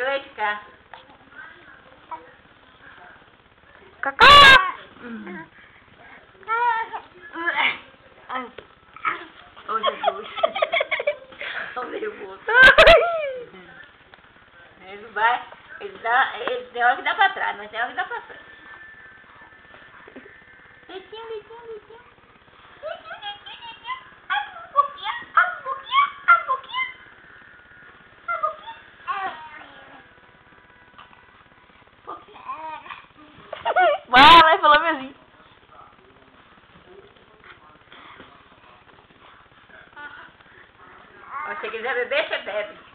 boca vai ficar. Cacá! Ô, Jesus. Tô nervoso. Ele vai... Ele tem hora que dá pra trás, mas tem hora que dá pra frente. Leitinho, leitinho, leitinho. Leitinho, leitinho, leitinho. A boquinha, a boquinha, a boquinha. A boquinha. Boquinha. Vai lá e fala mesmo. Se você quiser beber, você bebe.